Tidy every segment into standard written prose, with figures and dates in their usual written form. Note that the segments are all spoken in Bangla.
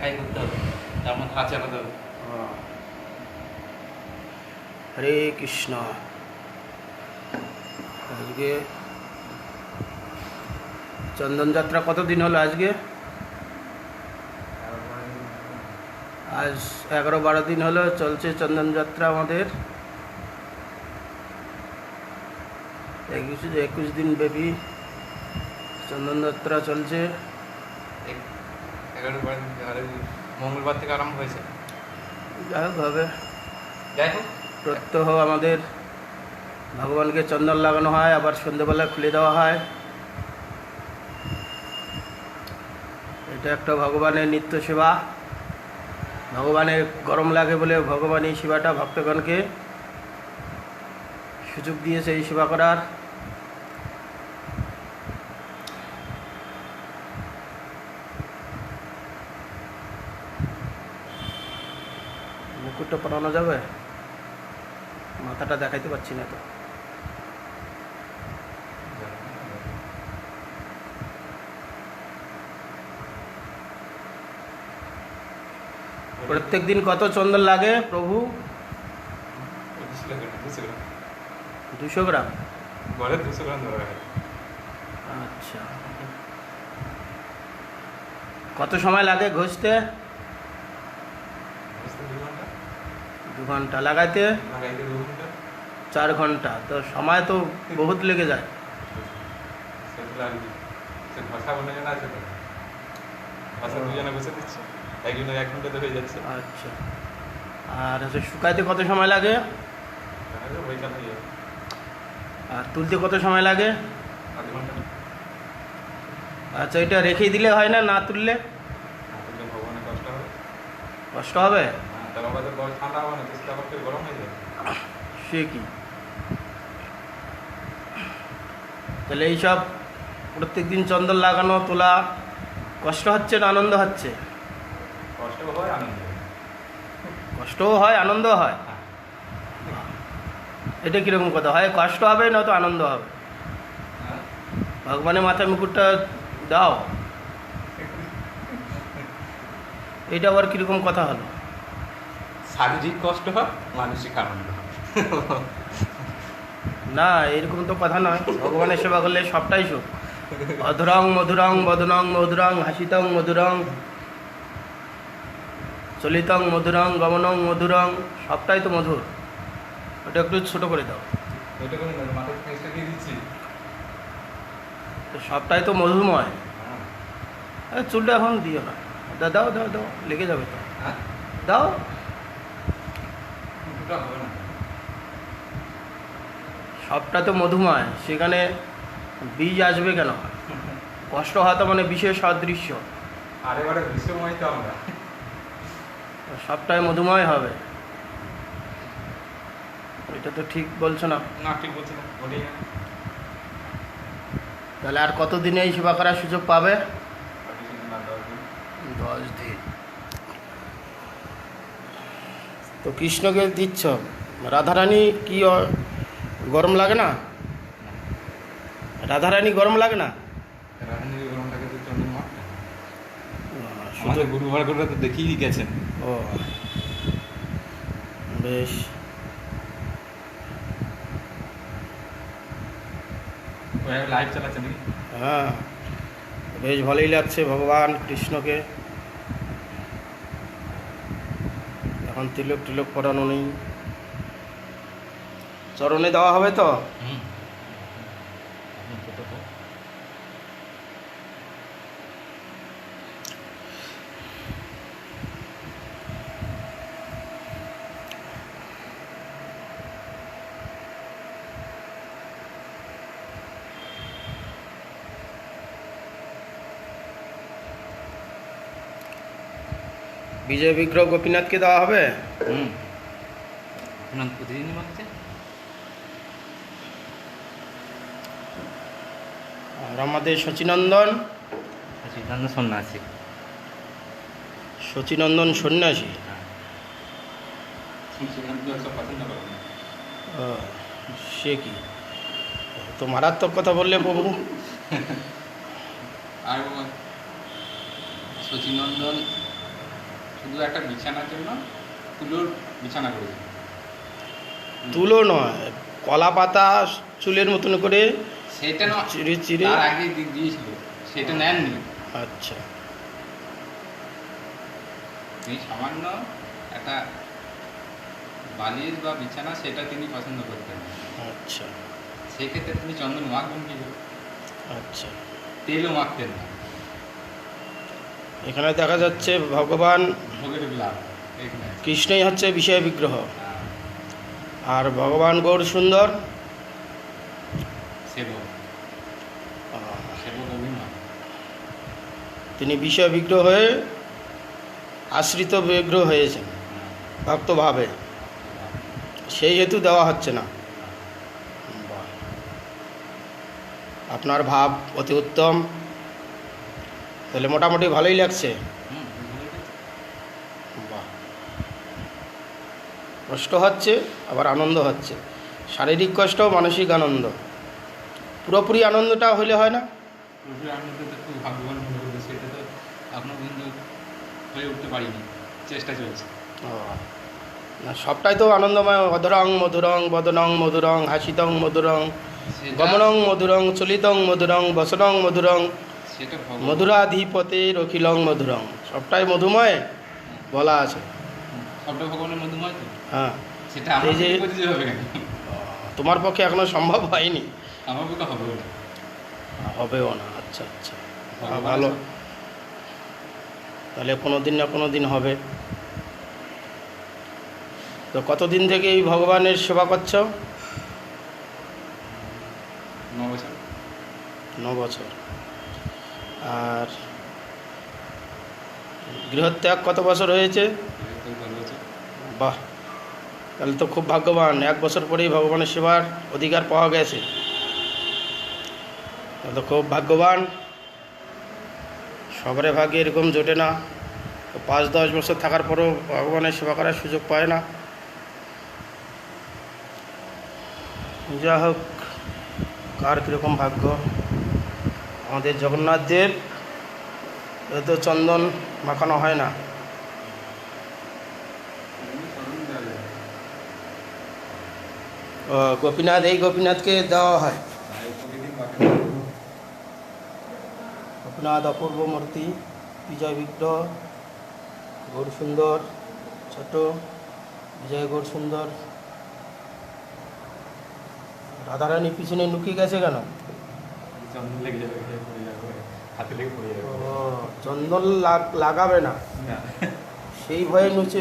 একাই করতে হবে, তার মধ্যে হাত চালাতে হবে। হরে কৃষ্ণ। আজকে চন্দন যাত্রা কতদিন হলো আজকে? আজ 11-12 দিন হলো চলছে চন্দন যাত্রা আমাদের। 21 দিন ব্যাপী চন্দন যাত্রা চলছে। 11-12 দিন, আর মঙ্গলবার থেকে আরম্ভ হয়েছে। যাই হোক হবে, যাই হোক, প্রত্যহ আমাদের ভগবানকে চন্দন লাগানো হয়, আবার সন্ধ্যেবেলা খুলে দেওয়া হয়। এটা একটা ভগবানের নিত্য সেবা। ভগবানের গরম লাগে বলে ভগবান এই সেবাটা ভক্তগণকে সুযোগ দিয়েছে এই সেবা করার। মুকুটটা পরানো যাবে? মাথাটা দেখাইতে পারছি না তো। প্রত্যেক দিন কত চন্দন লাগে প্রভু? 200 গ্রাম। ঘরে 200 গ্রাম ধরা হয়। আচ্ছা, কত সময় লাগে ঘষতে? 2 ঘন্টা। লাগাইতে? লাগাইতে 2 ঘন্টা। 4 ঘন্টা। তো সময় তো বহুত লেগে যায়। সেগুলো আর কি, সে ঘষা অন্যজন আছে তো, ঘষা দুজনে বসে দিচ্ছে, একজনের 1 ঘন্টাতে হয়ে যাচ্ছে। আচ্ছা, আর হচ্ছে শুকাইতে কত সময় লাগে? তাহলে বৈকাল হয়ে যাবে। আর তুলতে কত সময় লাগে? 1/2 ঘন্টা। আচ্ছা, এটা রেখেই দিলে হয় না, না তুললে? না তুললে ভগবানের কষ্ট হবে। কষ্ট হবে? হ্যাঁ, তার আবার তো ঠান্ডা হবে না, তো আবার ফের গরম হয়ে যাবে। সে কি? তাহলে এইসব প্রত্যেক দিন চন্দন লাগানো তোলা কষ্ট হচ্ছে না আনন্দ হচ্ছে? কষ্ট হয়, আনন্দ হয়। কষ্টও হয়, আনন্দও হয়। এটা কীরকম কথা হয়? কষ্ট হবে না তো আনন্দ হবে? হ্যাঁ? ভগবানের মাথায় মুকুটটা দাও, এটা আবার কীরকম কথা হলো? শারীরিক কষ্ট হয়, মানসিক আনন্দ হয়। না, এরকম তো কথা নয়। ভগবানের সেবা করলে সবটাই সুখ। অধুরং মধুরং বদনং মধুরং হাসিতং মধুরং চলিতং মধুরং গমনং মধুরং, সবটাই তো মধুর। ওটা একটু ছোট করে দাও। ওইটা করে না, মাথায় ফেসটা দিয়ে দিচ্ছি। তো সবটাই তো মধুময়। হ্যাঁ। চুলটা এখন দিও না, দাও দাও দাও, লেগে যাবে তো। হ্যাঁ? দাও। দুটো হবে না। সবটা তো মধুময়, সেখানে বীজ আসবে কেন? কষ্ট হওয়া মানে বিশেষ সদৃশ্য। আরেবারে বিশ্বময় তো আমরা। সবটাই মধুময় হবে, এটা তো ঠিক বলছো না। না, ঠিক বলছি না, বলি না। তাহলে আর কতদিনে এই সেবা করার সুযোগ পাবে? আর কিছু দিন, আর 10 দিন। 10 দিন। তো কৃষ্ণকে দিচ্ছ, রাধারানী কি গরম লাগে না? রাধারানী গরম লাগে না? রাধানীর গরম লাগে তো চন্দন মাখতে। শুধু আমাদের গুরুবার করে তো দেখিয়ে গেছেন। ও বেশ। লাইভ চালাচ্ছে নাকি? হ্যাঁ, বেশ ভালোই লাগছে ভগবান কৃষ্ণকে। এখন তিলক টিলক পরানো নেই, চরণে দেওয়া হবে তো। হুম। বিজয় বিগ্রহ গোপীনাথকে দেওয়া হবে। হুম, আপনার প্রতিদিনই মাখছে। আর আমাদের শচীনন্দন, সচিদানন্দ সন্ন্যাসী। শচীনন্দন সন্ন্যাসী। হ্যাঁ, সচিদানন্দ সব পছন্দ করে না। ও, সে কি তো মারাত্মক কথা বললে প্রভু। আর সচিনন্দন শুধু একটা বিছানার জন্য তুলোর বিছানা করেছে। তুলো নয়, কলা পাতা চুলের মতন করে সেটা না, চিরে চিরে। তার আগে দিয়েছিল, সেটা নেননি। আচ্ছা, তিনি সামান্য একটা বালিশ বা বিছানা সেটা তিনি পছন্দ করতেন। আচ্ছা, সেক্ষেত্রে তিনি চন্দন মাখবেন কি করে? আচ্ছা। তেলও মাখতেন না। এখানে দেখা যাচ্ছে ভগবান ভোগের লাভ এখানে। কৃষ্ণই হচ্ছে বিষয় বিগ্রহ, হ্যাঁ, আর ভগবান গৌর সুন্দর সেবক, সেবক অভিমান। তিনি বিষয় বিগ্রহ হয়ে আশ্রিত বিগ্রহ হয়েছেন ভক্তভাবে, সেই হেতু দেওয়া হচ্ছে না। বাহ, আপনার ভাব অতি উত্তম। তাহলে মোটামুটি ভালোই লাগছে। বাহ, কষ্ট হচ্ছে আবার আনন্দ হচ্ছে, শারীরিক কষ্ট, মানসিক আনন্দ। পুরোপুরি আনন্দটা হইলে হয় না? পুরোপুরি আনন্দ তো খুব ভাগ্যবান মনে করবে, সেটা তো এখনো কিন্তু হয়ে উঠতে পারিনি, চেষ্টা চলছে। ও, না, সবটাই তো আনন্দময়। অধরং মধুরং বদনং মধুরং হাসিতং মধুরং গমনং মধুরং চলিতং মধুরং বসনং মধুরং সেটা মধুরাধিপতের অখিলং মধুরং, সবটাই মধুময় বলা আছে। সবটা ভগবানের মধ্যময় তো। হ্যাঁ, সেটা আমার এই যে পক্ষে হবে কেন? তোমার পক্ষে এখনো সম্ভব হয়নি, আমার পক্ষে হবে না, হবেও না। আচ্ছা, আচ্ছা, ভগবানের ভালো। তাহলে কোনো দিন না কোনো দিন হবে। তো কতদিন থেকে এই ভগবানের সেবা করছো? 9 বছর। 9 বছর। আর গৃহত্যাগ কত বছর হয়েছে? 12 বছর। বাহ, তাহলে তো খুব ভাগ্যবান। 1 বছর পরেই ভগবানের সেবার অধিকার পাওয়া গেছে, তাহলে তো খুব ভাগ্যবান। সবারে ভাগ্যে এরকম জোটে না, 5-10 বছর থাকার পরেও ভগবানের সেবা করার সুযোগ পায় না। যা হোক, কার কীরকম ভাগ্য। আমাদের জগন্নাথ দেব তো চন্দন মাখানো হয় না। ও, গোপীনাথ, এই গোপীনাথকে দেওয়া হয়। গোপীনাথ অপূর্ব মূর্তি, বিজয় বিগ্রহ, গৌর সুন্দর ছোট, বিজয় গৌর সুন্দর। রাধারানী পিছনে লুকিয়ে গেছে কেন? চন্দন লেগে যাবে, পড়ে যাবে, হাতে লেগে পড়ে যাবে। ও, চন্দন লাগাবে না, না, সেই ভয়ে নুচে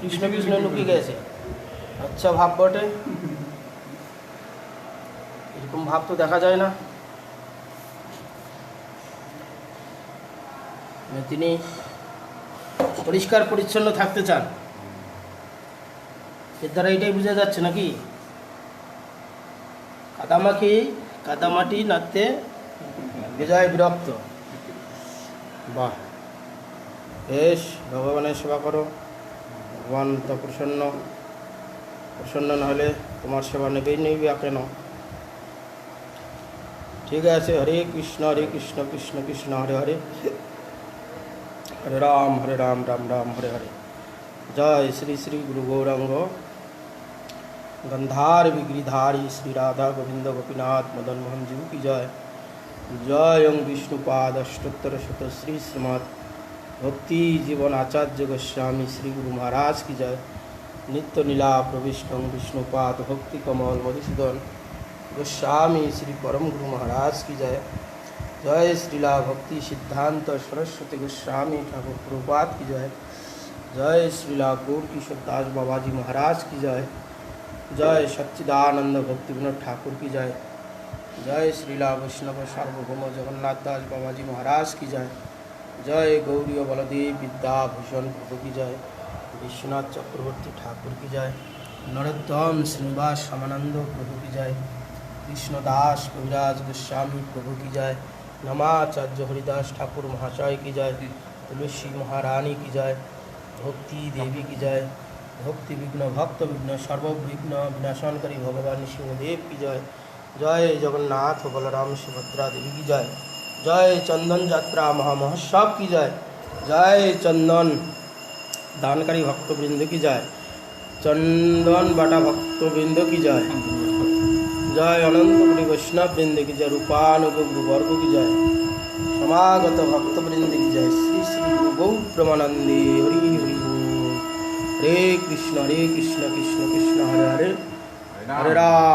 কৃষ্ণ কৃষ্ণ লুকিয়ে গেছে। আচ্ছা, ভাব বটে, এরকম ভাব তো দেখা যায় না। তিনি পরিষ্কার পরিচ্ছন্ন থাকতে চান, এর দ্বারা এটাই বোঝা যাচ্ছে নাকি? কাদামাটি নাড়তে বিজয় বিরক্ত। বাহ, বেশ, ভগবানের সেবা করো, ভগবান তো প্রসন্ন না হলে তোমার সেবা নেবে কেন? ঠিক আছে, হরে কৃষ্ণ কৃষ্ণ কৃষ্ণ হরে হরে, হরে রাম রাম রাম হরে হরে। জয় শ্রী শ্রী গুরু গৌরাঙ্গ गंधार विग्रिधारी श्री राधा गोविंद गोपीनाथ मदन मोहन जी की जय। जय ओं विष्णुपाद अष्टोत्तर शत श्री श्रीमद भक्ति जीवन आचार्य गोस्वामी श्री गुरु महाराज की जय। नित्य नीला प्रविष्ट विष्णुपाद भक्ति कमल मधुसूदन गोस्वामी श्री परम गुरु महाराज की जय। जय श्रीला भक्ति सिद्धांत सरस्वती गोस्वामी ठाकुर प्रभुपाद की जय। जय श्रीला गौर किशोर दास बाबाजी महाराज की जय। जय सच्चिदानंद भक्ति विनोद ठाकुर की जय। जय श्रीला वैष्णव सार्वभौम जगन्नाथ दास बाबाजी महाराज की जय। जय गौरी बलदेव विद्याभूषण प्रभु की जय। विश्वनाथ चक्रवर्ती ठाकुर की जय। नरोत्तम श्रीनिवास रामानंद प्रभु की जय। कृष्णदास कविराज गोस्वामी प्रभु की जय। नमाचार्य हरिदास ठाकुर महाशय की जय। तुलसी महारानी की जय। भक्ति देवी की जय। भक्ति विघ्न भक्त विघ्न सर्वविघ्न विनाशनकारी भगवान सिंहदेव की जय। जय जगन्नाथ बलराम सुभद्रा देवी की जय। जय चंदन यात्रा महामहोत्सव की जय। जय चंदन दानकारी भक्तवृंद की जय, चंदन बाटा भक्तवृंद की जय, जय अनंत कोटि वैष्णव वृंद की जय, रूपानुग गुरुवर्ग की जय, समागत भक्तवृंद की जय, श्री श्री गुरु गौ ब्रह्मानंदे हरि हरि बोल। हरे कृष्ण कृष्ण कृष्ण हरे हरे, हरे राम।